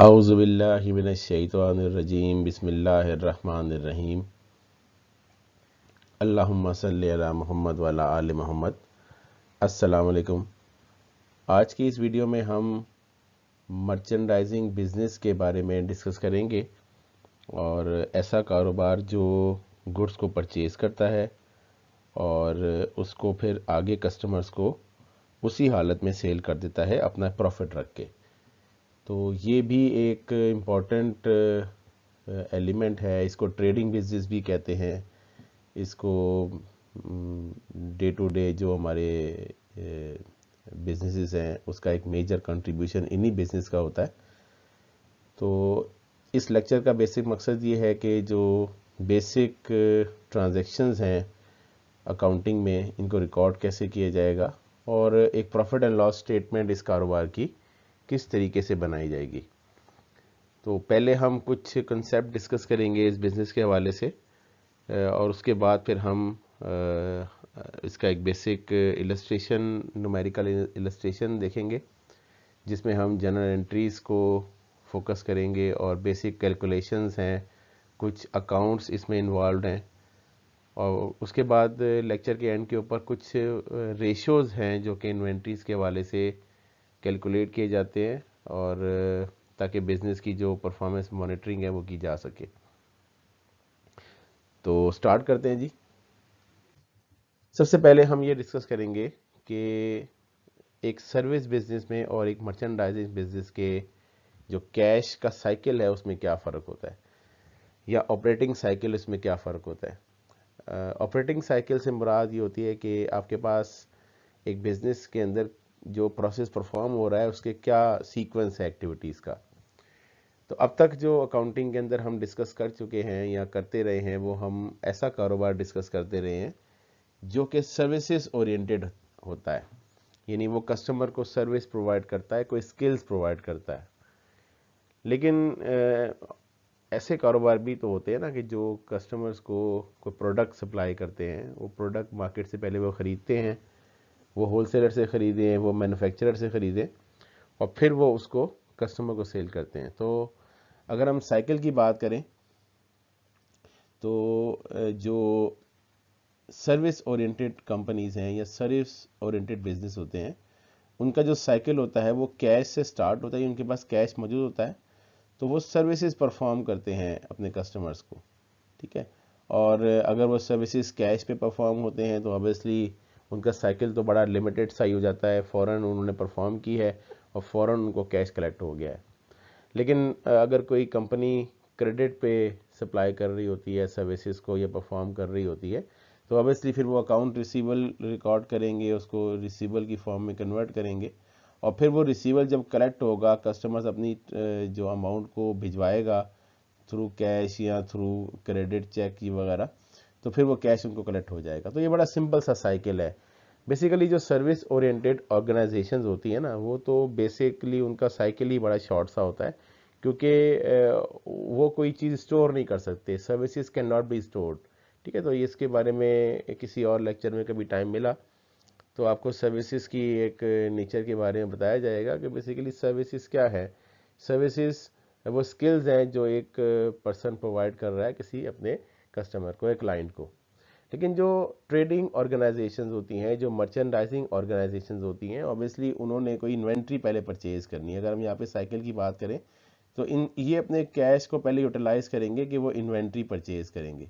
औज़ुबिल्लाहि मिनश्शैतानिर्रजीम बिस्मिल्लाहिर्रहमानिर्रहीम अल्लाहुम्मा सल्लि अला मुहम्मद व अला आलि मुहम्मद। अस्सलाम वालेकुम। आज की इस वीडियो में हम मर्चेंडाइजिंग बिज़नेस के बारे में डिस्कस करेंगे और ऐसा कारोबार जो गुड्स को परचेज़ करता है और उसको फिर आगे कस्टमर्स को उसी हालत में सेल कर देता है अपना प्रॉफिट रख के। तो ये भी एक इम्पॉर्टेंट एलिमेंट है। इसको ट्रेडिंग बिजनेस भी कहते हैं। इसको डे टू डे जो हमारे बिजनेसेस हैं उसका एक मेजर कंट्रीब्यूशन इन्हीं बिजनेस का होता है। तो इस लेक्चर का बेसिक मकसद ये है कि जो बेसिक ट्रांजैक्शंस हैं अकाउंटिंग में इनको रिकॉर्ड कैसे किया जाएगा और एक प्रॉफिट एंड लॉस स्टेटमेंट इस कारोबार की किस तरीके से बनाई जाएगी। तो पहले हम कुछ कंसेप्ट डिस्कस करेंगे इस बिज़नेस के हवाले से और उसके बाद फिर हम इसका एक बेसिक इलस्ट्रेशन न्यूमेरिकल इलस्ट्रेशन देखेंगे जिसमें हम जनरल एंट्रीज़ को फोकस करेंगे और बेसिक कैलकुलेशंस हैं, कुछ अकाउंट्स इसमें इन्वॉल्व हैं और उसके बाद लेक्चर के एंड के ऊपर कुछ रेशियोज़ हैं जो कि इन्वेंट्रीज़ के हवाले से कैलकुलेट किए जाते हैं और ताकि बिज़नेस की जो परफॉर्मेंस मॉनिटरिंग है वो की जा सके। तो स्टार्ट करते हैं जी। सबसे पहले हम ये डिस्कस करेंगे कि एक सर्विस बिजनेस में और एक मर्चेंडाइजिंग बिजनेस के जो कैश का साइकिल है उसमें क्या फ़र्क होता है या ऑपरेटिंग साइकिल इसमें क्या फ़र्क होता है। ऑपरेटिंग साइकिल से मुराद ये होती है कि आपके पास एक बिज़नेस के अंदर जो प्रोसेस परफॉर्म हो रहा है उसके क्या सीक्वेंस है एक्टिविटीज़ का। तो अब तक जो अकाउंटिंग के अंदर हम डिस्कस कर चुके हैं या करते रहे हैं वो हम ऐसा कारोबार डिस्कस करते रहे हैं जो कि सर्विसेज ओरिएंटेड होता है, यानी वो कस्टमर को सर्विस प्रोवाइड करता है, कोई स्किल्स प्रोवाइड करता है। लेकिन ऐसे कारोबार भी तो होते हैं ना कि जो कस्टमर्स को कोई प्रोडक्ट सप्लाई करते हैं, वो प्रोडक्ट मार्केट से पहले वो ख़रीदते हैं, वो होलसेलर से ख़रीदें, वो मैन्युफैक्चरर से ख़रीदें और फिर वो उसको कस्टमर को सेल करते हैं। तो अगर हम साइकिल की बात करें तो जो सर्विस ओरिएंटेड कंपनीज़ हैं या सर्विस ओरिएंटेड बिजनेस होते हैं उनका जो साइकिल होता है वो कैश से स्टार्ट होता है, उनके पास कैश मौजूद होता है तो वो सर्विसेज परफॉर्म करते हैं अपने कस्टमर्स को, ठीक है। और अगर वो सर्विसेज कैश पे परफॉर्म होते हैं तो ऑब्वियसली उनका साइकिल तो बड़ा लिमिटेड सा ही हो जाता है, फ़ौरन उन्होंने परफॉर्म की है और फ़ौरन उनको कैश कलेक्ट हो गया है। लेकिन अगर कोई कंपनी क्रेडिट पे सप्लाई कर रही होती है सर्विसेज को या परफॉर्म कर रही होती है तो ऑब्वियसली फिर वो अकाउंट रिसीवल रिकॉर्ड करेंगे, उसको रिसीवल की फॉर्म में कन्वर्ट करेंगे और फिर वो रिसीवल जब कलेक्ट होगा कस्टमर्स अपनी जो अमाउंट को भिजवाएगा थ्रू कैश या थ्रू क्रेडिट चेक वगैरह, तो फिर वो कैश उनको कलेक्ट हो जाएगा। तो ये बड़ा सिंपल सा साइकिल है। बेसिकली जो सर्विस ओरिएंटेड ऑर्गेनाइजेशंस होती है ना वो तो बेसिकली उनका साइकिल ही बड़ा शॉर्ट सा होता है क्योंकि वो कोई चीज़ स्टोर नहीं कर सकते, services can not be stored, ठीक है। तो ये इसके बारे में किसी और लेक्चर में कभी टाइम मिला तो आपको सर्विसेज की एक नेचर के बारे में बताया जाएगा कि बेसिकली सर्विसेज क्या है। सर्विसेज वो स्किल्स हैं जो एक पर्सन प्रोवाइड कर रहा है किसी अपने कस्टमर को, एक क्लाइंट को। लेकिन जो ट्रेडिंग ऑर्गेनाइजेशंस होती हैं, जो मर्चेंडाइजिंग ऑर्गेनाइजेशंस होती हैं, ऑब्वियसली उन्होंने कोई इन्वेंट्री पहले परचेज करनी है। अगर हम यहाँ पे साइकिल की बात करें तो इन ये अपने कैश को पहले यूटिलाइज करेंगे कि वो इन्वेंट्री परचेज करेंगे,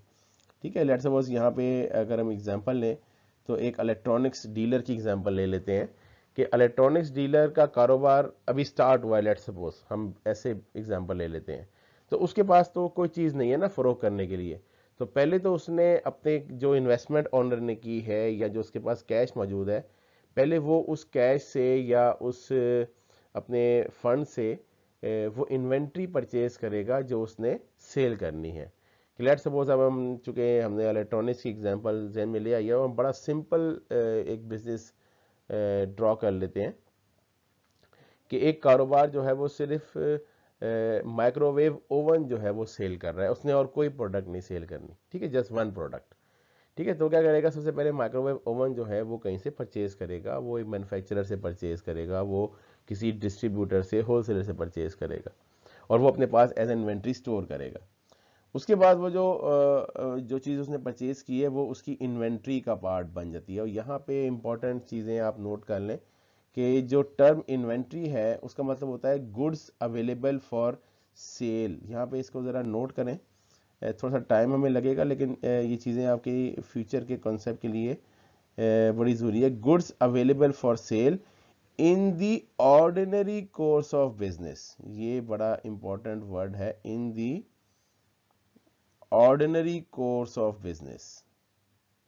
ठीक है। लेट्स सपोज यहाँ पे अगर हम एग्जांपल लें तो एक इलेक्ट्रॉनिक्स डीलर की एग्जांपल ले लेते हैं कि इलेक्ट्रॉनिक्स डीलर का कारोबार अभी स्टार्ट हुआ है, लेट्स सपोज हम ऐसे एग्जांपल ले लेते हैं। तो उसके पास तो कोई चीज़ नहीं है ना फ़रोग करने के लिए, तो पहले तो उसने अपने जो इन्वेस्टमेंट ऑनर ने की है या जो उसके पास कैश मौजूद है पहले वो उस कैश से या उस अपने फंड से वो इन्वेंट्री परचेज करेगा जो उसने सेल करनी है। लेट सपोज अब हम चूँकि हमने इलेक्ट्रॉनिक्स की एग्जांपल जहन में ले आई है और हम बड़ा सिंपल एक बिजनेस ड्रॉ कर लेते हैं कि एक कारोबार जो है वो सिर्फ माइक्रोवेव ओवन जो है वो सेल कर रहा है, उसने और कोई प्रोडक्ट नहीं सेल करनी, ठीक है, जस्ट वन प्रोडक्ट, ठीक है। तो क्या करेगा, सबसे पहले माइक्रोवेव ओवन जो है वो कहीं से परचेज करेगा, वो एक मैन्युफैक्चरर से परचेज करेगा, वो किसी डिस्ट्रीब्यूटर से होलसेलर से परचेज करेगा और वो अपने पास एज इन्वेंट्री स्टोर करेगा। उसके बाद वो जो चीज़ उसने परचेज की है वो उसकी इन्वेंट्री का पार्ट बन जाती है। और यहाँ पे इंपॉर्टेंट चीज़ें आप नोट कर लें कि जो टर्म इन्वेंट्री है उसका मतलब होता है गुड्स अवेलेबल फॉर सेल। यहाँ पे इसको ज़रा नोट करें, थोड़ा सा टाइम हमें लगेगा, लेकिन ये चीज़ें आपकी फ्यूचर के कॉन्सेप्ट के लिए बड़ी ज़रूरी है। Goods available for sale in the ordinary course of business, ये बड़ा इंपॉर्टेंट वर्ड है, इन दी ऑर्डिनरी कोर्स ऑफ बिजनेस।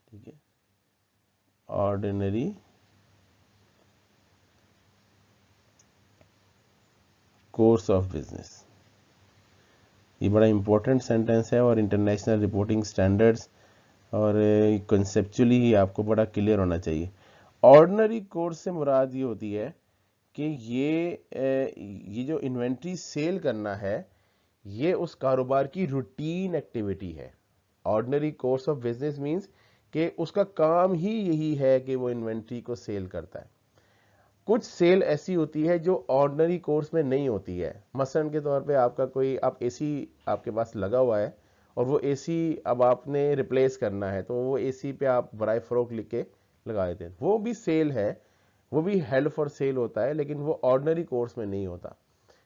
ठीक है, ऑर्डिनरी कोर्स ऑफ बिजनेस, ये बड़ा इंपॉर्टेंट सेंटेंस है और इंटरनेशनल रिपोर्टिंग स्टैंडर्ड्स और कंसेप्चुअली ही आपको बड़ा क्लियर होना चाहिए। ऑर्डिनरी कोर्स से मुराद ये होती है कि ये जो इन्वेंट्री सेल करना है ये उस कारोबार की रूटीन एक्टिविटी है। Ordinary course of business means कि उसका काम ही यही है कि वो इन्वेंट्री को सेल करता है। कुछ सेल ऐसी होती है जो ऑर्डिनरी कोर्स में नहीं होती है। मसलन के तौर पे आपका कोई एसी आपके पास लगा हुआ है और वो एसी अब आपने रिप्लेस करना है, तो वो एसी पे आप बराए फरोख लिख के लगा देते हैं, वो भी सेल है, वो भी हेल्ड फॉर सेल होता है, लेकिन वो ऑर्डिनरी कोर्स में नहीं होता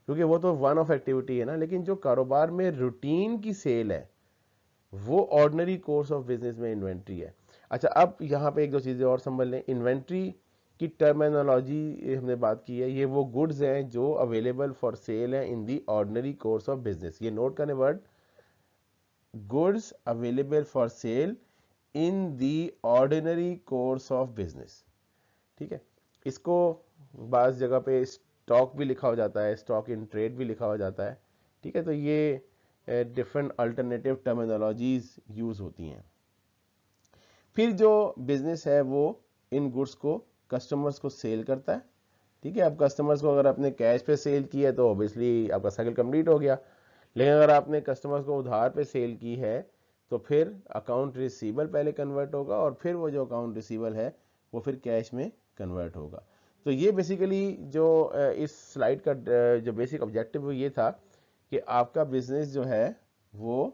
क्योंकि वो तो वन ऑफ एक्टिविटी है ना। लेकिन जो कारोबार में रूटीन की सेल है वो ऑर्डिनरी कोर्स ऑफ बिजनेस में इन्वेंट्री है। अच्छा, अब यहाँ पे एक दो चीज़ें और समझ लें। इन्वेंट्री की टर्मिनोलॉजी हमने बात की है, ये वो गुड्स हैं जो अवेलेबल फॉर सेल है इन दी ऑर्डिनरी कोर्स ऑफ बिजनेस। ये नोट करने word, goods available for sale in the ordinary course of business. ठीक है, इसको बाज़ जगह पे स्टॉक भी लिखा हो जाता है, स्टॉक इन ट्रेड भी लिखा हो जाता है। ठीक है, तो ये डिफरेंट अल्टरनेटिव टर्मिनोलॉजीज यूज होती हैं। फिर जो बिजनेस है वो इन गुड्स को कस्टमर्स को सेल करता है। ठीक है, अब कस्टमर्स को अगर आपने कैश पे सेल किया है तो ऑब्वियसली आपका साइकिल कंप्लीट हो गया, लेकिन अगर आपने कस्टमर्स को उधार पे सेल की है तो फिर अकाउंट रिसीवेबल पहले कन्वर्ट होगा और फिर वो जो अकाउंट रिसीवेबल है वो फिर कैश में कन्वर्ट होगा। तो ये बेसिकली जो इस स्लाइड का जो बेसिक ऑब्जेक्टिव वो ये था कि आपका बिजनेस जो है वो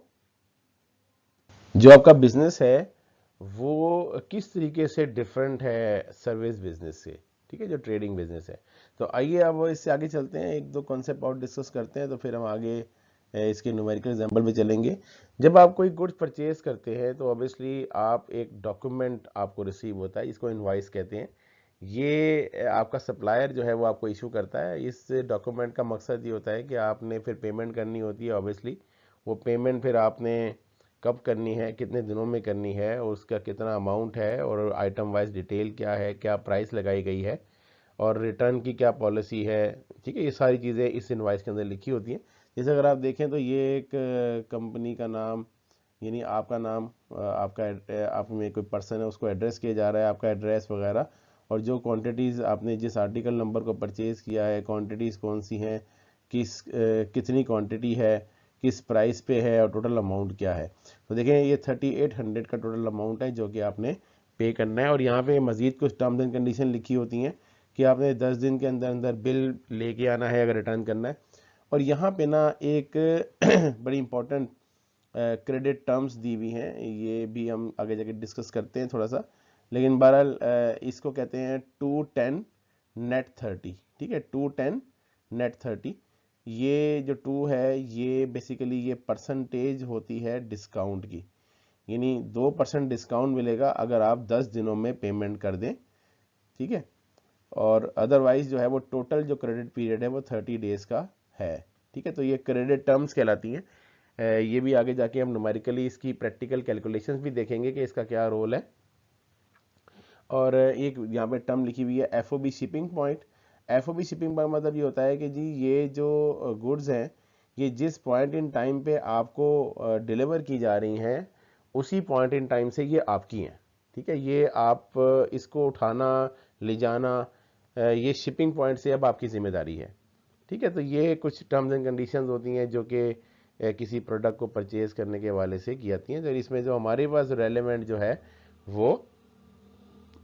किस तरीके से डिफरेंट है सर्विस बिजनेस से। ठीक है, जो ट्रेडिंग बिजनेस है। तो आइए अब इससे आगे चलते हैं, एक दो कॉन्सेप्ट और डिस्कस करते हैं, तो फिर हम आगे इसके न्यूमेरिकल एग्जांपल पे चलेंगे। जब आप कोई गुड्स परचेज करते हैं तो ऑब्वियसली आप एक डॉक्यूमेंट आपको रिसीव होता है, इसको इनवॉइस कहते हैं। ये आपका सप्लायर जो है वो आपको इशू करता है। इस डॉक्यूमेंट का मकसद ये होता है कि आपने फिर पेमेंट करनी होती है। ऑब्वियसली वो पेमेंट फिर आपने कब करनी है, कितने दिनों में करनी है, और उसका कितना अमाउंट है, और आइटम वाइज डिटेल क्या है, क्या प्राइस लगाई गई है, और रिटर्न की क्या पॉलिसी है। ठीक है, ये सारी चीज़ें इस इनवाइस के अंदर लिखी होती हैं। जैसे अगर आप देखें तो ये एक कंपनी का नाम, यानी आपका नाम, आप में कोई पर्सन है उसको एड्रेस किया जा रहा है, आपका एड्रेस वगैरह, और जो क्वांटिटीज़ आपने जिस आर्टिकल नंबर को परचेज़ किया है, क्वांटिटीज़ कौन सी हैं, कितनी क्वांटिटी है, किस प्राइस पे है, और टोटल अमाउंट क्या है। तो देखें ये 3800 का टोटल अमाउंट है जो कि आपने पे करना है। और यहाँ पे मज़ीद कुछ टर्म्स एंड कंडीशन लिखी होती हैं कि आपने 10 दिन के अंदर अंदर बिल लेके आना है अगर रिटर्न करना है। और यहाँ पे ना एक बड़ी इंपॉर्टेंट क्रेडिट टर्म्स दी हुई हैं, ये भी हम आगे जाके डिस्कस करते हैं थोड़ा सा, लेकिन बहरहाल इसको कहते हैं 210 नेट 30। ठीक है, 210 नेट 30। ये जो 2 है ये बेसिकली ये परसेंटेज होती है डिस्काउंट की, यानी 2% डिस्काउंट मिलेगा अगर आप 10 दिनों में पेमेंट कर दें। ठीक है, और अदरवाइज जो है वो टोटल जो क्रेडिट पीरियड है वो 30 डेज का है। ठीक है, तो ये क्रेडिट टर्म्स कहलाती हैं। ये भी आगे जाके हम न्यूमेरिकली इसकी प्रैक्टिकल कैलकुलेशंस भी देखेंगे कि इसका क्या रोल है। और एक यहाँ पे टर्म लिखी हुई है FOB shipping point. FOB shipping point मतलब ये होता है कि जी ये जो गुड्स हैं ये जिस पॉइंट इन टाइम पे आपको डिलीवर की जा रही हैं उसी पॉइंट इन टाइम से ये आपकी हैं। ठीक है, ये आप इसको उठाना ले जाना ये शिपिंग पॉइंट से अब आपकी जिम्मेदारी है। ठीक है, तो ये कुछ टर्म्स एंड कंडीशंस होती हैं जो कि किसी प्रोडक्ट को परचेज करने के हवाले से की जाती हैं। तो इसमें जो हमारे पास रेलेवेंट जो है वो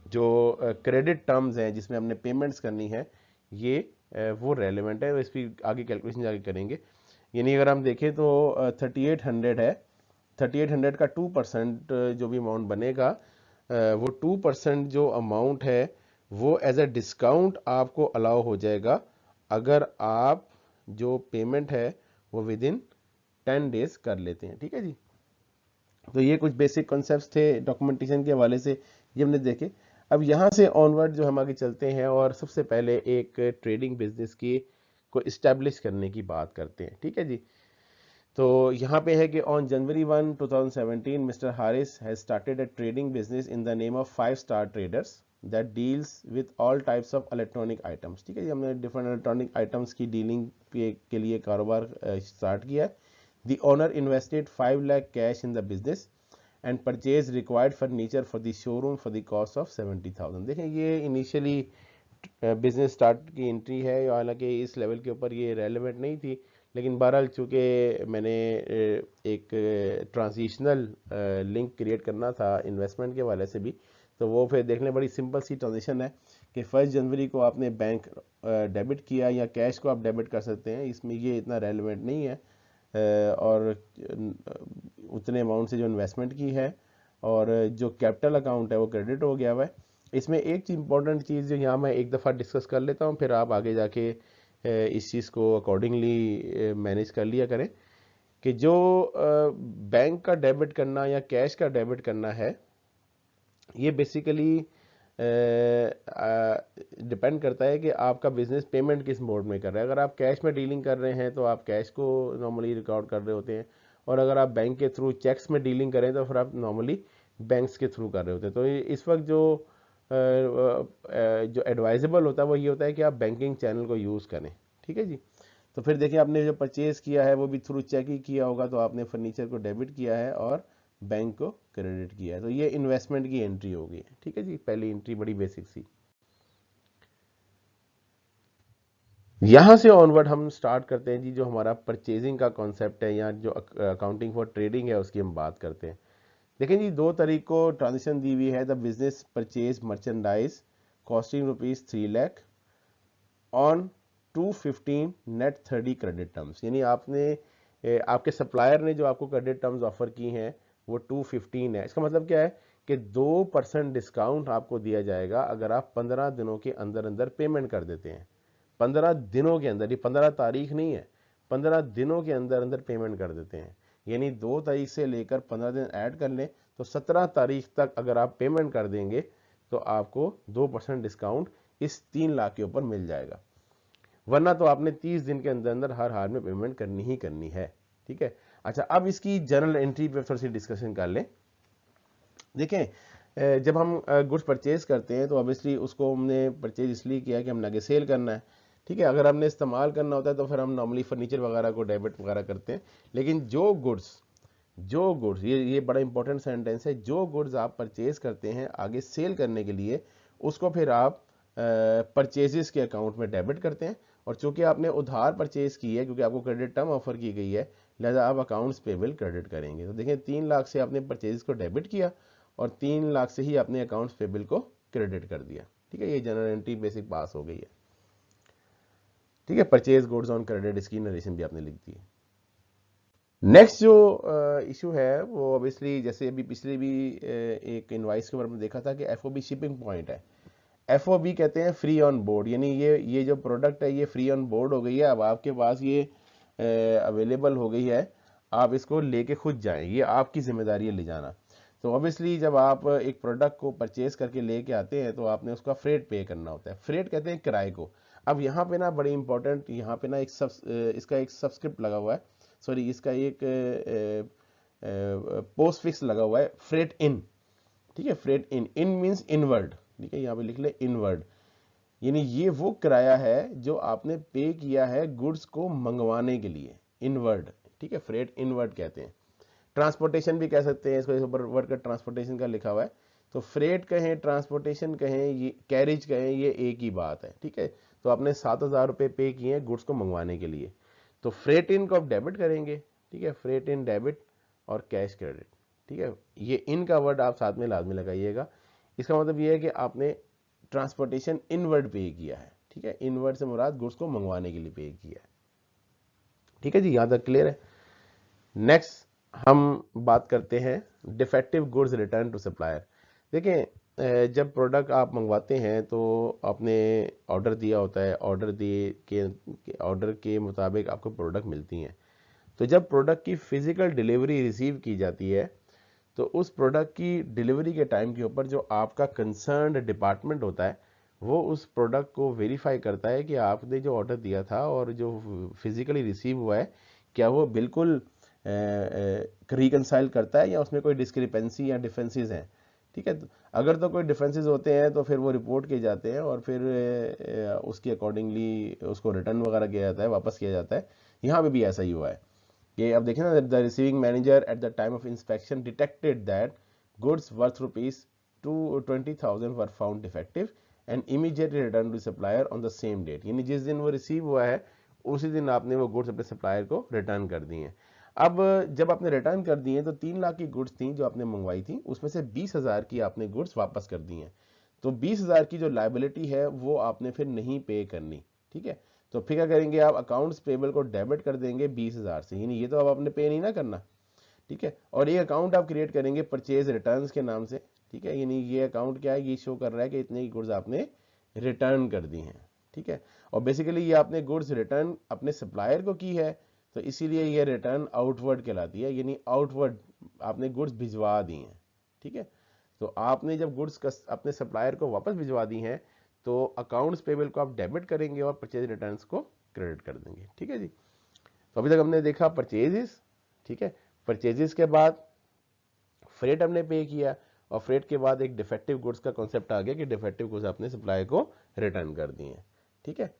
जो क्रेडिट टर्म्स हैं जिसमें हमने पेमेंट्स करनी है ये वो रेलेवेंट है। इस पर आगे कैलकुलेशन आगे करेंगे। यानी अगर हम देखें तो 3800 है, 3800 का 2% जो भी अमाउंट बनेगा, वो 2% जो अमाउंट है वो एज अ डिस्काउंट आपको अलाउ हो जाएगा अगर आप जो पेमेंट है वो विद इन 10 डेज कर लेते हैं। ठीक है जी, तो ये कुछ बेसिक कॉन्सेप्ट्स थे डॉक्यूमेंटेशन के हवाले से, ये हमने देखे। अब यहाँ से ऑनवर्ड जो हम आगे चलते हैं और सबसे पहले एक ट्रेडिंग बिजनेस की को इस्टेब्लिश करने की बात करते हैं। ठीक है जी, तो यहाँ पे है कि on January 1 2017 mister Haris has started a trading business in the name of 5 star traders that deals with all types of electronic items. ठीक है जी, हमने डिफरेंट इलेक्ट्रॉनिक आइटम्स की डीलिंग के लिए कारोबार स्टार्ट किया है। The owner invested 5 lakh cash in the business and purchase required furniture for the showroom for the cost of 70,000। देखें ये इनिशियली बिजनेस स्टार्ट की एंट्री है, हालांकि इस लेवल के ऊपर ये रेलेवेंट नहीं थी, लेकिन बहरहाल चूँकि मैंने एक ट्रांजिशनल लिंक क्रिएट करना था इन्वेस्टमेंट के वाले से भी, तो वो फिर देख लें बड़ी सिंपल सी ट्रांजिशन है कि 1 जनवरी को आपने बैंक डेबिट किया या कैश को आप डेबिट कर सकते हैं, इसमें ये इतना रेलेवेंट नहीं है, और उतने अमाउंट से जो इन्वेस्टमेंट की है और जो कैपिटल अकाउंट है वो क्रेडिट हो गया हुआ है। इसमें एक इंपॉर्टेंट चीज़ जो यहाँ मैं एक दफ़ा डिस्कस कर लेता हूँ, फिर आप आगे जाके इस चीज़ को अकॉर्डिंगली मैनेज कर लिया करें कि जो बैंक का डेबिट करना या कैश का डेबिट करना है ये बेसिकली डिपेंड करता है कि आपका बिजनेस पेमेंट किस मोड में कर रहा है। अगर आप कैश में डीलिंग कर रहे हैं तो आप कैश को नॉर्मली रिकॉर्ड कर रहे होते हैं, और अगर आप बैंक के थ्रू चेक्स में डीलिंग करें तो फिर आप नॉर्मली बैंक्स के थ्रू कर रहे होते हैं। तो इस वक्त जो एडवाइजेबल होता है वो ये होता है कि आप बैंकिंग चैनल को यूज़ करें। ठीक है जी, तो फिर देखिए आपने जो परचेज़ किया है वो भी थ्रू चेक ही किया होगा, तो आपने फर्नीचर को डेबिट किया है और बैंक को क्रेडिट किया है, तो ये इन्वेस्टमेंट की एंट्री हो गई है। ठीक है जी, पहली एंट्री बड़ी बेसिक सी। यहाँ से ऑनवर्ड हम स्टार्ट करते हैं जी, जो हमारा परचेजिंग का कॉन्सेप्ट है या जो अकाउंटिंग फॉर ट्रेडिंग है उसकी हम बात करते हैं। देखें जी, 2 तारीख को ट्रांजेक्शन दी हुई है, the business purchase merchandise costing ₹3 lakh on 215 net 30 credit terms. यानी आपने आपके सप्लायर ने जो आपको क्रेडिट टर्म्स ऑफर की हैं वो 215 है। इसका मतलब क्या है कि 2% डिस्काउंट आपको दिया जाएगा अगर आप 15 दिनों के अंदर अंदर पेमेंट कर देते हैं। 15 दिनों के अंदर, ये 15 तारीख नहीं है, 15 दिनों के अंदर अंदर पेमेंट कर देते हैं। यानी 2 तारीख से लेकर 15 दिन ऐड कर लें तो 17 तारीख तक अगर आप पेमेंट कर देंगे तो आपको 2% डिस्काउंट इस 3 लाख के ऊपर मिल जाएगा, वरना तो आपने 30 दिन के अंदर अंदर हर हाल में पेमेंट करनी ही करनी है। ठीक है, अच्छा अब इसकी जनरल एंट्री पे थोड़ी सी डिस्कशन कर लें। देखें, जब हम गुड्स परचेज करते हैं तो ऑब्वियसली उसको हमने परचेज इसलिए किया कि हम आगे सेल करना है। ठीक है, अगर हमने इस्तेमाल करना होता है तो फिर हम नॉर्मली फर्नीचर वगैरह को डेबिट वगैरह करते हैं, लेकिन जो गुड्स ये बड़ा इंपॉर्टेंट सेंटेंस है, जो गुड्स आप परचेज करते हैं आगे सेल करने के लिए उसको फिर आप परचेजेस के अकाउंट में डेबिट करते हैं, और चूंकि आपने उधार परचेज की है क्योंकि आपको क्रेडिट टर्म ऑफर की गई है, लिहाजा आप अकाउंट्स पेबल क्रेडिट करेंगे। तो देखें 3 लाख से आपने परचेज को डेबिट किया और 3 लाख से ही आपने अकाउंट्स पेबल को क्रेडिट कर दिया। ठीक है, ये जनरल एंट्री बेसिक पास हो गई है। ठीक है, परचेज गुड्स ऑन क्रेडिट इसकी नरेशन भी आपने लिख दी है। नेक्स्ट जो इशू है वो ऑब्वियसली जैसे अभी पिछले भी एक इनवाइस के ऊपर हमने देखा था कि एफओबी शिपिंग पॉइंट है। एफओबी कहते हैं फ्री ऑन बोर्ड, यानी ये जो प्रोडक्ट है ये फ्री ऑन बोर्ड हो गई है, अब आपके पास ये अवेलेबल हो गई है, आप इसको लेके खुद जाएं, ये आपकी जिम्मेदारी है ले जाना। तो ऑब्वियसली जब आप एक प्रोडक्ट को परचेज करके लेके आते हैं तो आपने उसका फ्रेट पे करना होता है, फ्रेट कहते हैं किराए को। अब यहाँ पे ना बड़ी इंपॉर्टेंट, यहाँ पे ना इसका एक सबस्क्रिप्ट लगा हुआ है, सॉरी इसका एक पोस्ट फिक्स लगा हुआ है, फ्रेट इन। ठीक है, फ्रेट इन मीन्स इनवर्ड। ठीक है, यहाँ पे लिख ले इनवर्ड, यानी ये वो किराया है जो आपने पे किया है गुड्स को मंगवाने के लिए, इनवर्ड। ठीक है, फ्रेट इनवर्ड कहते हैं। ट्रांसपोर्टेशन भी कह सकते हैं इसको, इस ऊपर वर्ड का ट्रांसपोर्टेशन का लिखा हुआ है, तो फ्रेट कहें ट्रांसपोर्टेशन कहें ये कैरिज कहें ये एक ही बात है। ठीक है, तो आपने 7,000 रुपये पे किए हैं गुड्स को मंगवाने के लिए, तो फ्रेट इन को आप डेबिट करेंगे। ठीक है, फ्रेट इन डेबिट और कैश क्रेडिट। ठीक है, ये इन का वर्ड आप साथ में लाजमी लगाइएगा, इसका मतलब ये है कि आपने ट्रांसपोर्टेशन इनवर्ड पे किया है। ठीक है, इनवर्ड से मुराद गुड्स को मंगवाने के लिए पे किया है। ठीक है जी, यहाँ तक क्लियर है। नेक्स्ट हम बात करते हैं defective goods return to supplier. देखें, जब प्रोडक्ट आप मंगवाते हैं तो आपने ऑर्डर दिया होता है, ऑर्डर के मुताबिक आपको प्रोडक्ट मिलती हैं। तो जब प्रोडक्ट की फिजिकल डिलीवरी रिसीव की जाती है तो उस प्रोडक्ट की डिलीवरी के टाइम के ऊपर जो आपका कंसर्न्ड डिपार्टमेंट होता है वो उस प्रोडक्ट को वेरीफाई करता है कि आपने जो ऑर्डर दिया था और जो फिजिकली रिसीव हुआ है क्या वो बिल्कुल रिकंसाइल करता है या उसमें कोई डिस्क्रिपेंसी या डिफरेंसेस हैं। ठीक है, अगर तो कोई डिफरेंसेस होते हैं तो फिर वो रिपोर्ट किए जाते हैं और फिर उसके अकॉर्डिंगली उसको रिटर्न वगैरह किया जाता है, वापस किया जाता है। यहाँ पे भी ऐसा ही हुआ है कि अब देखें ना, the receiving manager at the time of inspection detected that goods worth ₹20,000 were found defective and immediately return to supplier on the same date. यानी जिस दिन वो रिसीव हुआ है उसी दिन आपने वो गुड्स अपने सप्लायर को रिटर्न कर दी हैं। अब जब आपने रिटर्न कर दी हैं तो 3 लाख की गुड्स थी जो आपने मंगवाई थी, उसमें से 20,000 की आपने गुड्स वापस कर दी हैं। तो 20,000 की जो लायबिलिटी है वो आपने फिर नहीं पे करनी। ठीक है, तो फिर क्या करेंगे आप, अकाउंट्स पेबल को डेबिट कर देंगे 20,000 से, यानी ये तो अब आपने पे नहीं ना करना। ठीक है, और ये अकाउंट आप क्रिएट करेंगे परचेज रिटर्न्स के नाम से। ठीक है, यानी ये अकाउंट क्या है, ये शो कर रहा है कि इतने की गुड्स आपने रिटर्न कर दी हैं। ठीक है, और बेसिकली ये आपने गुड्स रिटर्न अपने सप्लायर को की है तो इसीलिए ये रिटर्न आउटवर्ड कहलाती है, यानी आउटवर्ड आपने गुड्स भिजवा दी हैं। ठीक है, तो आपने जब गुड्स अपने सप्लायर को वापस भिजवा दी हैं तो अकाउंट्स पेबल को आप डेबिट करेंगे और परचेज रिटर्न्स को क्रेडिट कर देंगे। ठीक है जी, तो अभी तक हमने देखा परचेजेस। ठीक है, परचेजेस के बाद फ्रेट हमने पे किया और फ्रेट के बाद एक डिफेक्टिव गुड्स का कॉन्सेप्ट आ गया कि डिफेक्टिव गुड्स अपने सप्लायर को रिटर्न कर दिए। ठीक है,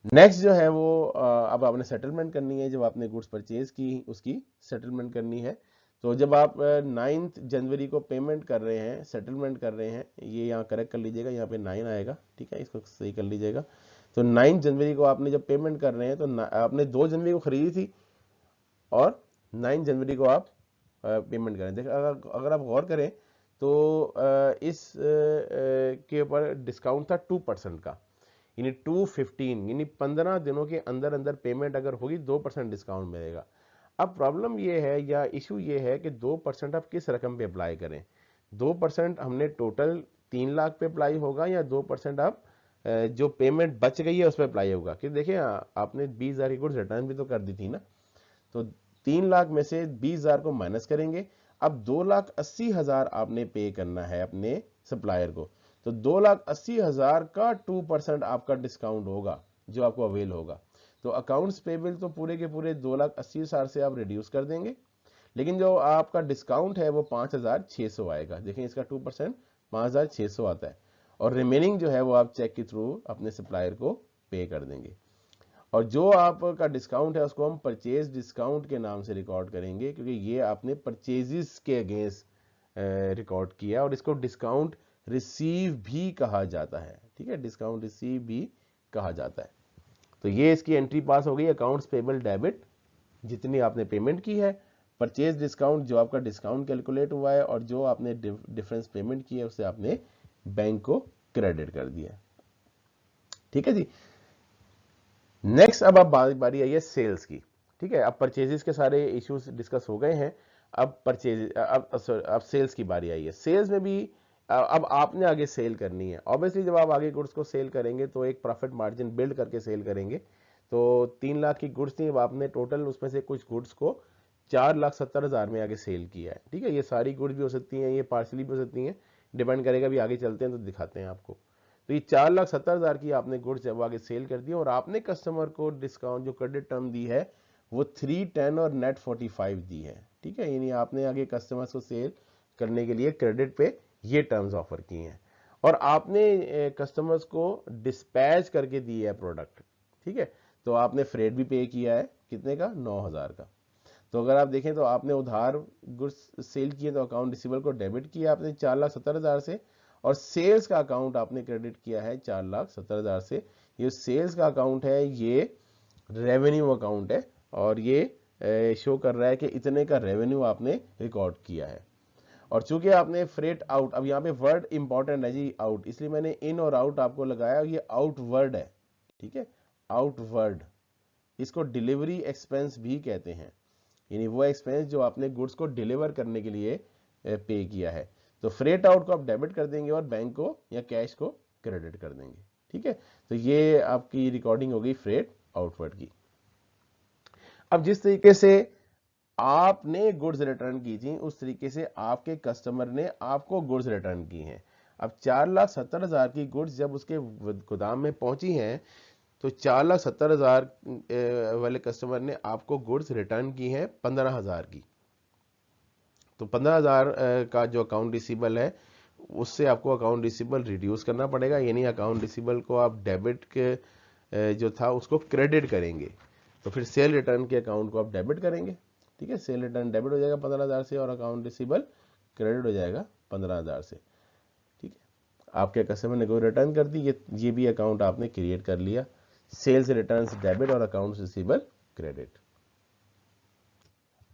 नेक्स्ट जो है वो अब आपने सेटलमेंट करनी है। जब आपने गुड्स परचेज की उसकी सेटलमेंट करनी है। तो जब आप 9 जनवरी को पेमेंट कर रहे हैं, सेटलमेंट कर रहे हैं, ये यहाँ करेक्ट कर लीजिएगा, यहाँ पे 9 आएगा। ठीक है, इसको सही कर लीजिएगा। तो 9 जनवरी को आपने जब पेमेंट कर रहे हैं तो आपने 2 जनवरी को खरीदी थी और 9 जनवरी को आप पेमेंट करें। देखिए, अगर आप गौर करें तो इस के ऊपर डिस्काउंट था 2% का, यानी 215, यानी 15 दिनों के अंदर अंदर पेमेंट अगर होगी 2% डिस्काउंट मिलेगा। अब प्रॉब्लम ये है या इशू ये है कि 2% आप किस रकम पे अप्लाई करें। 2% हमने टोटल 3 लाख पे अप्लाई होगा या 2% आप जो पेमेंट बच गई है उस पर अप्लाई होगा। क्योंकि देखिए आपने 20,000 की गुड्स रिटर्न भी तो कर दी थी ना, तो 3 लाख में से 20,000 को माइनस करेंगे। अब 2,80,000 आपने पे करना है अपने सप्लायर को, तो 2,80,000 का 2% आपका डिस्काउंट होगा जो आपको अवेल होगा। तो अकाउंट्स पेबल तो पूरे के पूरे 2,80,000 से आप रिड्यूस कर देंगे, लेकिन जो आपका डिस्काउंट है वो 5,600 आएगा। देखें, इसका 2% 5,600 आता है और रिमेनिंग जो है वो आप चेक के थ्रू अपने सप्लायर को पे कर देंगे। और जो आपका डिस्काउंट है उसको हम परचेज डिस्काउंट के नाम से रिकॉर्ड करेंगे, क्योंकि ये आपने परचेजेस के अगेंस्ट रिकॉर्ड किया और इसको डिस्काउंट रिसीव भी कहा जाता है। ठीक है, डिस्काउंट रिसीव भी कहा जाता है। तो ये इसकी एंट्री पास हो गई, अकाउंट्स पेबल डेबिट जितनी आपने पेमेंट की है, परचेज डिस्काउंट जो आपका डिस्काउंट कैलकुलेट हुआ है, और जो आपने डिफरेंस पेमेंट की है उससे आपने बैंक को क्रेडिट कर दिया। ठीक है जी, नेक्स्ट अब बारी आई है सेल्स की। ठीक है, अब परचेजेस के सारे इश्यूज डिस्कस हो गए हैं, अब सेल्स की बारी आई है। सेल्स में भी अब आपने आगे सेल करनी है। ऑब्वियसली जब आप आगे गुड्स को सेल करेंगे तो एक प्रॉफिट मार्जिन बिल्ड करके सेल करेंगे। तो 3 लाख की गुड्स थी, अब आपने टोटल उसमें से कुछ गुड्स को 4,70,000 में आगे सेल किया है। ठीक है, ये सारी गुड्स भी हो सकती हैं, ये पार्सली भी हो सकती हैं, डिपेंड करेगा, भी आगे चलते हैं तो दिखाते हैं आपको। तो ये 4,70,000 की आपने गुड्स जब आगे सेल कर दी और आपने कस्टमर को डिस्काउंट जो क्रेडिट टर्म दी है वो 310 और नेट 45 दी है। ठीक है, यानी आपने आगे कस्टमर्स को सेल करने के लिए क्रेडिट पे ये टर्म्स ऑफर की हैं और आपने कस्टमर्स को डिस्पैच करके दी है प्रोडक्ट। ठीक है, तो आपने फ्रेट भी पे किया है, कितने का, 9,000 का। तो अगर आप देखें तो आपने उधार गुड्स सेल किए तो अकाउंट रिसीवेबल को डेबिट किया आपने 4,70,000 से, और सेल्स का अकाउंट आपने क्रेडिट किया है 4,70,000 से। ये सेल्स का अकाउंट है, ये रेवेन्यू अकाउंट है और ये शो कर रहा है कि इतने का रेवेन्यू आपने रिकॉर्ड किया है। और चूंकि आपने फ्रेट आउट, अब यहाँ पे वर्ड इंपॉर्टेंट है जी, आउट, इसलिए मैंने इन और आउट आपको लगाया, ये आउटवर्ड है। ठीक है, आउटवर्ड, इसको डिलीवरी एक्सपेंस भी कहते हैं, यानी वो एक्सपेंस जो आपने गुड्स को डिलीवर करने के लिए पे किया है। तो फ्रेट आउट को आप डेबिट कर देंगे और बैंक को या कैश को क्रेडिट कर देंगे। ठीक है, तो ये आपकी रिकॉर्डिंग हो गई फ्रेट आउटवर्ड की। अब जिस तरीके से आपने गुड्स रिटर्न की थी उस तरीके से आपके कस्टमर ने आपको गुड्स रिटर्न की हैं। अब 4,70,000 की गुड्स जब उसके गोदाम में पहुंची हैं तो 4,70,000 वाले कस्टमर ने आपको गुड्स रिटर्न की हैं 15,000 की। तो 15,000 का जो अकाउंट रिसीवेबल है उससे आपको अकाउंट रिसीवेबल रिड्यूस करना पड़ेगा, यानी अकाउंट रिसीवेबल को आप डेबिट के जो था उसको क्रेडिट करेंगे। तो फिर सेल रिटर्न के अकाउंट को आप डेबिट करेंगे। ठीक है, सेल रिटर्न डेबिट हो जाएगा 15,000 से और अकाउंट रिसीवेबल क्रेडिट हो जाएगा 15,000 से। ठीक है, आपके कस्टमर ने कोई रिटर्न कर दी, ये भी अकाउंट आपने क्रिएट कर लिया, सेल्स रिटर्न डेबिट और अकाउंट रिसीवेबल क्रेडिट।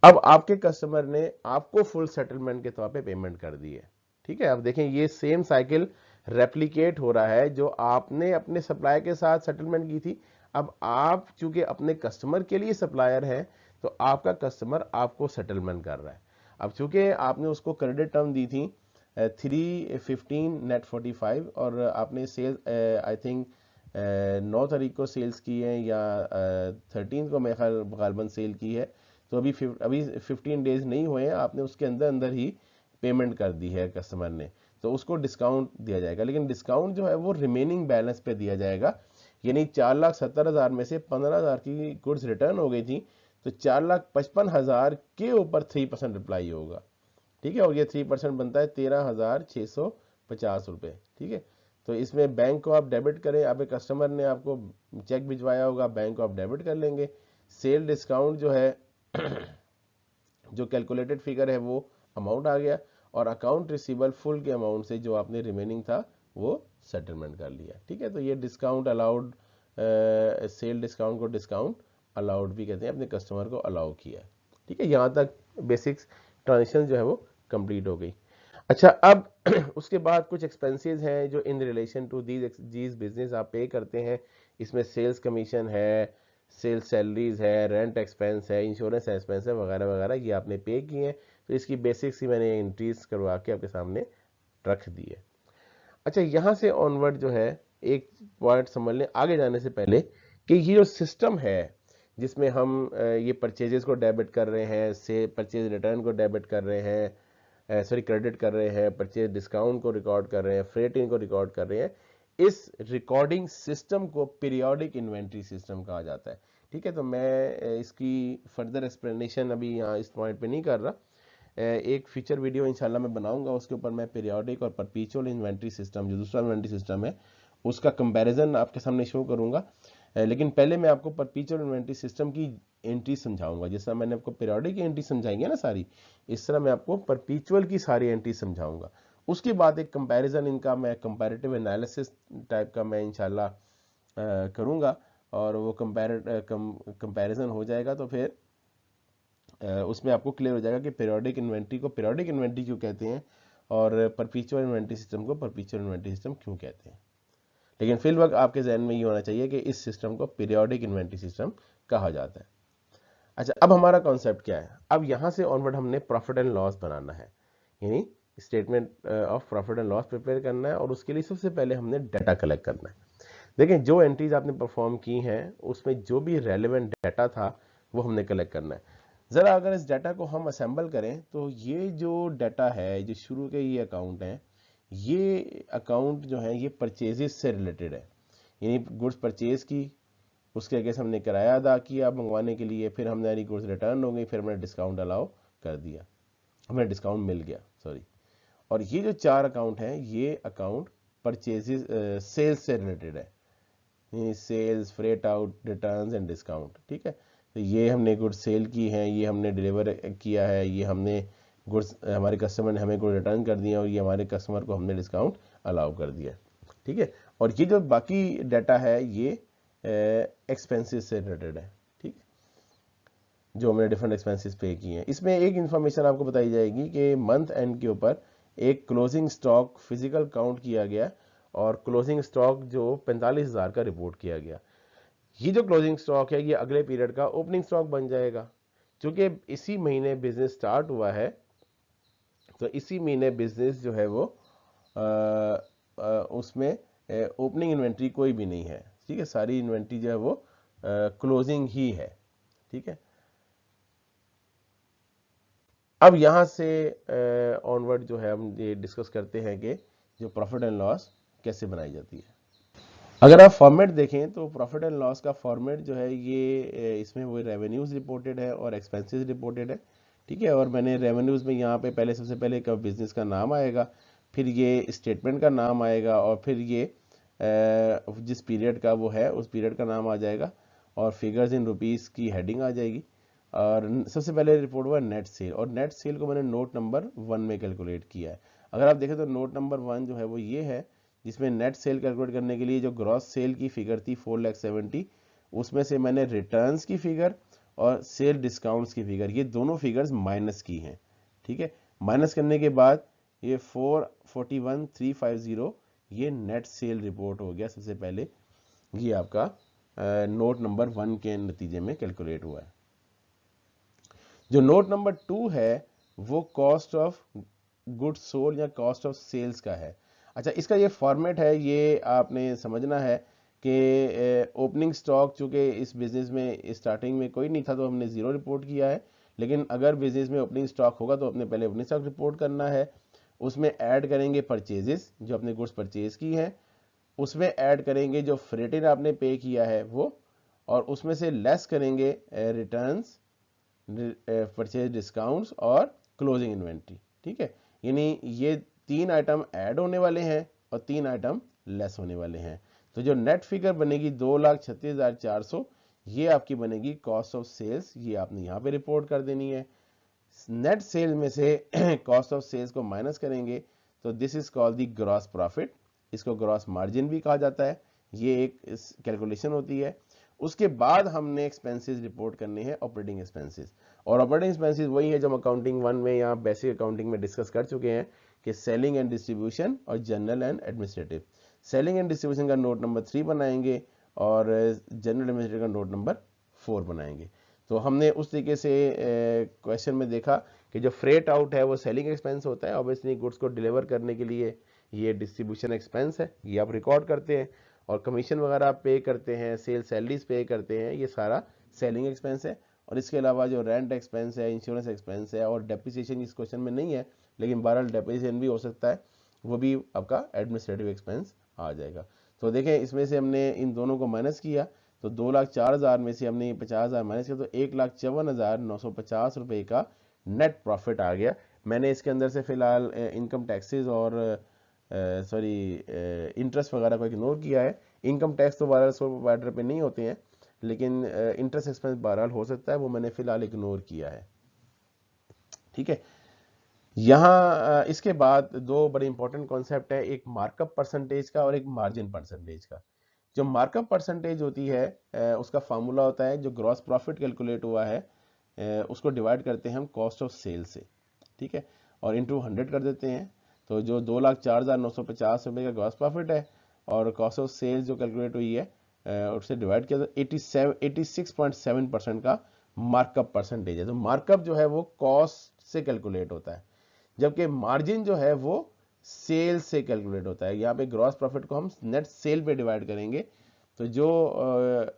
अब आपके कस्टमर ने आपको फुल सेटलमेंट के तौर पे पेमेंट कर दी है। ठीक है, अब देखें ये सेम साइकिल रेप्लिकेट हो रहा है जो आपने अपने सप्लायर के साथ सेटलमेंट की थी। अब आप चूंकि अपने कस्टमर के लिए सप्लायर हैं तो आपका कस्टमर आपको सेटलमेंट कर रहा है। अब चूंकि आपने उसको क्रेडिट टर्म दी थी 315 नेट 45 और आपने सेल्स आई थिंक 9 तारीख को सेल्स की है या 13 को मैं गालबन सेल की है, तो अभी 15 डेज नहीं हुए हैं, आपने उसके अंदर अंदर ही पेमेंट कर दी है कस्टमर ने, तो उसको डिस्काउंट दिया जाएगा। लेकिन डिस्काउंट जो है वो रिमेनिंग बैलेंस पे दिया जाएगा, यानी 4,70,000 में से 15,000 की गुड्स रिटर्न हो गई थी तो 4,55,000 के ऊपर 3% रिप्लाई होगा। ठीक है, और ये 3% बनता है 13,650 रुपये। ठीक है, तो इसमें बैंक को आप डेबिट करें, आपके कस्टमर ने आपको चेक भिजवाया होगा, बैंक को आप डेबिट कर लेंगे। सेल डिस्काउंट जो है जो कैलकुलेटेड फिगर है वो अमाउंट आ गया और अकाउंट रिसीवेबल फुल के अमाउंट से जो आपने रिमेनिंग था वो सेटलमेंट कर लिया। ठीक है, तो ये डिस्काउंट अलाउड, सेल डिस्काउंट को डिस्काउंट अलाउड भी कहते हैं, अपने कस्टमर को अलाउ किया। ठीक है, यहाँ तक बेसिक्स ट्रांजेक्शन जो है वो कंप्लीट हो गई। अच्छा, अब उसके बाद कुछ एक्सपेंसेस हैं जो in relation to these business आप पे करते हैं। इसमें सेल्स कमीशन है, सेल्स सैलरीज है, रेंट एक्सपेंस है, इंश्योरेंस एक्सपेंस है, वगैरह वगैरह, ये आपने पे किए हैं। तो इसकी बेसिक्स ही मैंने एंट्रीज करवा के आपके सामने रख दी है। अच्छा, यहाँ से ऑनवर्ड जो है एक पॉइंट समझ लें आगे जाने से पहले कि ये जो सिस्टम है जिसमें हम ये परचेजेस को डेबिट कर रहे हैं, से परचेज रिटर्न को डेबिट कर रहे हैं, सॉरी क्रेडिट कर रहे हैं, परचेज डिस्काउंट को रिकॉर्ड कर रहे हैं, फ्रेटिंग को रिकॉर्ड कर रहे हैं, इस रिकॉर्डिंग सिस्टम को पीरियोडिक इन्वेंट्री सिस्टम कहा जाता है। ठीक है, तो मैं इसकी फर्दर एक्सप्लेनेशन अभी यहाँ इस पॉइंट पे नहीं कर रहा, एक फीचर वीडियो इंशाल्लाह मैं बनाऊंगा, उसके ऊपर मैं पीरियोडिक और परपीचुअल इन्वेंट्री सिस्टम जो दूसरा इन्वेंट्री सिस्टम है उसका कंपैरिजन आपके सामने शो करूंगा। लेकिन पहले मैं आपको परपीचुअल इन्वेंट्री सिस्टम की एंट्री समझाऊंगा। जिस तरह मैंने आपको पीरियोडिक की एंट्री समझाई है ना सारी, इस तरह मैं आपको परपीचुअल की सारी एंट्री समझाऊंगा। उसके बाद एक कंपैरिजन इनका मैं कंपैरेटिव एनालिसिस टाइप का मैं इंशाल्लाह करूंगा और वो कंपैरिजन हो जाएगा तो फिर उसमें आपको क्लियर हो जाएगा कि पीरियोडिक इन्वेंट्री को पीरियोडिक इन्वेंट्री क्यों कहते हैं और परपीचुअल इन्वेंट्री सिस्टम को परपीचुअल इन्वेंट्री सिस्टम क्यों कहते हैं। लेकिन फिल वक्त आपके जहन में ये होना चाहिए कि इस सिस्टम को पीरियोडिक इन्वेंट्री सिस्टम कहा जाता है। अच्छा, अब हमारा कॉन्सेप्ट क्या है? अब यहाँ से ऑनवर्ड हमने प्रॉफिट एंड लॉस बनाना है, यानी statement of profit and loss prepare करना है और उसके लिए सबसे पहले हमने डाटा कलेक्ट करना है। देखें, जो एंट्रीज आपने परफॉर्म की हैं उसमें जो भी रेलिवेंट डाटा था वो हमने कलेक्ट करना है। ज़रा अगर इस डाटा को हम असेंबल करें तो ये जो डाटा है, जो शुरू के ये अकाउंट हैं, ये अकाउंट जो है ये परचेजेस से रिलेटेड है, यानी गुड्स परचेज की, उसके अगेंस्ट हमने किराया अदा किया मंगवाने के लिए, फिर हमने गुड्स रिटर्न हो गई, फिर हमने डिस्काउंट अलाउ कर दिया, हमें डिस्काउंट मिल गया, सॉरी। और ये जो 4 अकाउंट हैं ये अकाउंट परचेजेस सेल्स से रिलेटेड है, sales, freight out, returns and discount. ठीक है, तो ये हमने गुड्स सेल की हैं, ये हमने डिलीवर किया है, ये हमने गुड्स हमारे कस्टमर ने हमें गुड रिटर्न कर दिया और ये हमारे कस्टमर को हमने डिस्काउंट अलाउ कर दिया। ठीक है, और ये जो बाकी डाटा है ये एक्सपेंसेस से रिलेटेड है। ठीक है, जो हमने डिफरेंट एक्सपेंसेस पे किए हैं। इसमें एक इन्फॉर्मेशन आपको बताई जाएगी कि मंथ एंड के ऊपर एक क्लोजिंग स्टॉक फिजिकल काउंट किया गया और क्लोजिंग स्टॉक जो 45,000 का रिपोर्ट किया गया। ये जो क्लोजिंग स्टॉक है ये अगले पीरियड का ओपनिंग स्टॉक बन जाएगा। क्योंकि इसी महीने बिजनेस स्टार्ट हुआ है, तो इसी महीने बिजनेस जो है वो उसमें ओपनिंग इन्वेंट्री कोई भी नहीं है, ठीक है, सारी इन्वेंट्री जो है वो क्लोजिंग ही है, ठीक है। अब यहां से ऑनवर्ड जो है हम ये डिस्कस करते हैं कि जो प्रॉफिट एंड लॉस कैसे बनाई जाती है। अगर आप फॉर्मेट देखें तो प्रॉफिट एंड लॉस का फॉर्मेट जो है ये इसमें वो रेवेन्यूज रिपोर्टेड है और एक्सपेंसेस रिपोर्टेड है, ठीक है। और मैंने रेवेन्यूज में यहाँ पे पहले सबसे पहले बिजनेस का नाम आएगा, फिर ये स्टेटमेंट का नाम आएगा, और फिर ये जिस पीरियड का वो है उस पीरियड का नाम आ जाएगा, और फिगर्स इन रुपीस की हेडिंग आ जाएगी। और सबसे पहले रिपोर्ट हुआ नेट सेल, और नेट सेल को मैंने नोट नंबर 1 में कैलकुलेट किया है। अगर आप देखें तो नोट नंबर 1 जो है वो ये है, जिसमें नेट सेल कैलकुलेट करने के लिए जो ग्रॉस सेल की फिगर थी 4,70,000, उसमें से मैंने रिटर्न्स की फिगर और सेल डिस्काउंट्स की फिगर, ये दोनों फिगर्स माइनस की हैं, ठीक है। माइनस करने के बाद ये 441,350 ये नेट सेल रिपोर्ट हो गया सबसे पहले, ये आपका नोट नंबर 1 के नतीजे में कैलकुलेट हुआ है। जो नोट नंबर 2 है वो कॉस्ट ऑफ गुड्स सोल्ड या कॉस्ट ऑफ सेल्स का है। अच्छा, इसका ये फॉर्मेट है, ये आपने समझना है कि ओपनिंग स्टॉक चूंकि इस बिजनेस में स्टार्टिंग में कोई नहीं था तो हमने ज़ीरो रिपोर्ट किया है, लेकिन अगर बिजनेस में ओपनिंग स्टॉक होगा तो अपने पहले ओपनिंग स्टॉक रिपोर्ट करना है। उसमें ऐड करेंगे परचेजेस जो अपने गुड्स परचेज की हैं, उसमें ऐड करेंगे जो फ्रेटेज आपने पे किया है वो, और उसमें से लेस करेंगे रिटर्न्स, परचेज डिस्काउंट्स और क्लोजिंग इन्वेंट्री, ठीक है। यानी ये 3 आइटम ऐड होने वाले हैं और 3 आइटम लेस होने वाले हैं। तो जो नेट फिगर बनेगी 2,36,400, ये आपकी बनेगी कॉस्ट ऑफ सेल्स, ये आपने यहाँ पे रिपोर्ट कर देनी है। नेट सेल में से कॉस्ट ऑफ सेल्स को माइनस करेंगे तो this is called the gross profit, इसको ग्रॉस मार्जिन भी कहा जाता है, ये एक कैलकुलेशन होती है। उसके बाद हमने एक्सपेंसेस रिपोर्ट करने हैं, ऑपरेटिंग एक्सपेंसेस, और ऑपरेटिंग एक्सपेंसेस वही है जो हम अकाउंटिंग 1 में या बेसिक अकाउंटिंग में डिस्कस कर चुके हैं कि सेलिंग एंड डिस्ट्रीब्यूशन और general and administrative. Selling and distribution का नोट नंबर 3 बनाएंगे और जनरल एडमिनिस्ट्रेटिव का नोट नंबर 4 बनाएंगे। तो हमने उस तरीके से क्वेश्चन में देखा कि जो फ्रेट आउट है वो सेलिंग एक्सपेंस होता है, ऑब्वियसली गुड्स को डिलीवर करने के लिए ये डिस्ट्रीब्यूशन एक्सपेंस है, ये आप रिकॉर्ड करते हैं, और कमीशन वगैरह आप पे करते हैं, सेल सैलरीज पे करते हैं, ये सारा सेलिंग एक्सपेंस है। और इसके अलावा जो रेंट एक्सपेंस है, इंश्योरेंस एक्सपेंस है, और डेप्रिसिएशन इस क्वेश्चन में नहीं है लेकिन बहरहाल डेप्रिसिएशन भी हो सकता है, वो भी आपका एडमिनिस्ट्रेटिव एक्सपेंस आ जाएगा। तो देखें इसमें से हमने इन दोनों को माइनस किया तो 2,04,000 में से हमने 50,000 माइनस किया तो 1,54,950 रुपये का नेट प्रॉफिट आ गया। मैंने इसके अंदर से फिलहाल इनकम टैक्सेस और इंटरेस्ट वगैरह को इग्नोर किया है। इनकम टैक्स तो बहरहाल सोल प्रोवाइडर पे नहीं होते हैं, लेकिन इंटरेस्ट एक्सपेंस बहरहाल हो सकता है, वो मैंने फिलहाल इग्नोर किया है, ठीक है। यहाँ इसके बाद दो बड़े इंपॉर्टेंट कॉन्सेप्ट है, एक मार्कअप परसेंटेज का और एक मार्जिन परसेंटेज का। जो मार्कअप परसेंटेज होती है उसका फार्मूला होता है जो ग्रॉस प्रॉफिट कैलकुलेट हुआ है उसको डिवाइड करते हैं हम कॉस्ट ऑफ सेल से, ठीक है, और इंटू 100 कर देते हैं। तो जो 2,04,950 रुपये का ग्रॉस प्रॉफिट है और कॉस्ट ऑफ सेल्स जो कैलकुलेट हुई है उससे डिवाइड किया तो 86.7% का मार्कअप परसेंटेज है। तो मार्कअप जो है वो कॉस्ट से कैलकुलेट होता है, जबकि मार्जिन जो है वो सेल से कैलकुलेट होता है। यहाँ पे ग्रॉस प्रॉफिट को हम नेट सेल पे डिवाइड करेंगे तो जो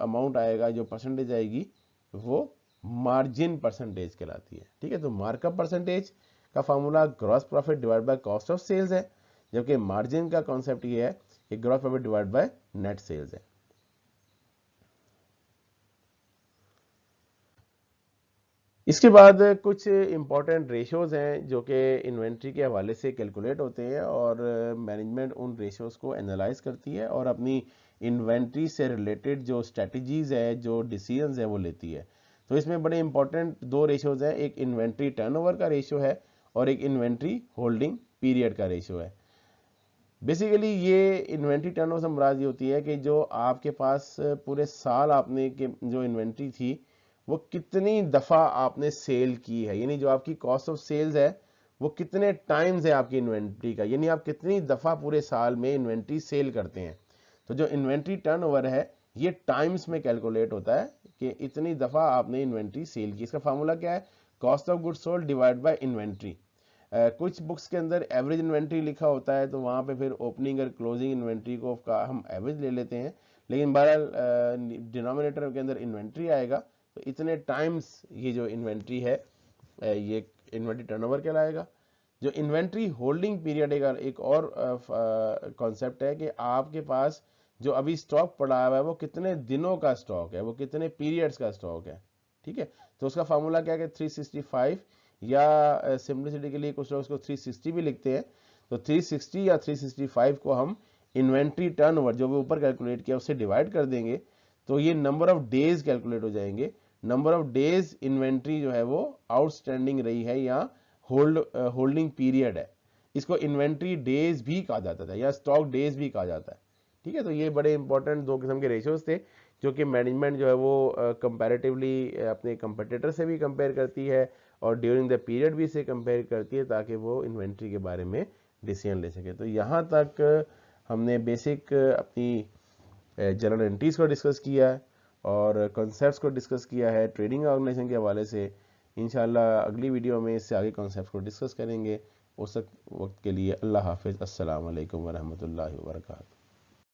अमाउंट आएगा, जो परसेंटेज आएगी, वो मार्जिन परसेंटेज कहलाती है, ठीक है। तो मार्कअप परसेंटेज का formula gross profit divide by cost of sales है, जबकि मार्जिन का कॉन्सेप्ट ये है कि gross profit divide by net sales है। इसके बाद कुछ इंपॉर्टेंट रेशियोज हैं जो कि इन्वेंट्री के हवाले से कैलकुलेट होते हैं, और मैनेजमेंट उन रेशियोज को एनालाइज करती है और अपनी इन्वेंट्री से रिलेटेड जो स्ट्रेटजीज है, जो डिसीजंस है, वो लेती है। तो इसमें बड़े इंपॉर्टेंट दो रेशियोज हैं, एक इन्वेंट्री टर्नओवर का रेशियो है और एक इन्वेंट्री होल्डिंग पीरियड का रेशियो है। बेसिकली ये इन्वेंट्री टर्नओवर से मुराद ये होती है कि जो आपके पास पूरे साल आपने के जो इन्वेंट्री थी वो कितनी दफ़ा आपने सेल की है, यानी जो आपकी कॉस्ट ऑफ सेल्स है वो कितने टाइम्स है आपकी इन्वेंट्री का, यानी आप कितनी दफ़ा पूरे साल में इन्वेंट्री सेल करते हैं। तो जो इन्वेंट्री टर्नओवर है ये टाइम्स में कैलकुलेट होता है कि इतनी दफ़ा आपने इन्वेंट्री सेल की। इसका फार्मूला क्या है, cost of goods sold divide by inventory. कुछ बुक्स के अंदर एवरेज इन्वेंट्री लिखा होता है, तो वहाँ पे फिर ओपनिंग और क्लोजिंग इन्वेंट्री को का हम एवरेज ले लेते हैं, लेकिन बहरहाल डिनोमिनेटर के अंदर इन्वेंट्री आएगा, तो इतने टाइम्स ये जो इन्वेंट्री है ये इन्वेंट्री टर्नओवर कहलाएगा। जो इन्वेंट्री होल्डिंग पीरियड एक और कॉन्सेप्ट है कि आपके पास जो अभी स्टॉक पड़ा हुआ है वो कितने दिनों का स्टॉक है, वो कितने पीरियड्स का स्टॉक है, ठीक है। तो उसका फार्मूला क्या है कि 365, या सिंप्लिसिटी के लिए कुछ लोग उसको 360 भी लिखते हैं, तो 360 या 365 को हम इन्वेंट्री टर्नओवर जो भी ऊपर कैलकुलेट किया उससे डिवाइड कर देंगे, तो ये नंबर ऑफ डेज कैलकुलेट हो जाएंगे। नंबर ऑफ डेज इन्वेंट्री जो है वो आउटस्टैंडिंग रही है या होल्डिंग पीरियड है, इसको इन्वेंट्री डेज भी कहा जाता था या स्टॉक डेज भी कहा जाता है, ठीक है। तो ये बड़े इंपॉर्टेंट दो किस्म के रेशियोज थे जो कि मैनेजमेंट जो है वो कंपैरेटिवली अपने कंपटीटर से भी कंपेयर करती है और ड्यूरिंग द पीरियड भी इसे कंपेयर करती है, ताकि वो इन्वेंट्री के बारे में डिसीजन ले सके। तो यहाँ तक हमने बेसिक अपनी जनरल एंट्रीज को डिस्कस किया है और कॉन्सेप्ट्स को डिस्कस किया है ट्रेडिंग ऑर्गेनाइजेशन के हवाले से। इंशाल्लाह अगली वीडियो में इससे आगे कॉन्सेप्ट्स को डिस्कस करेंगे। उस वक्त के लिए अल्लाह हाफिज़, अस्सलाम वालेकुम वरहमतुल्लाहि वबरकातुहू।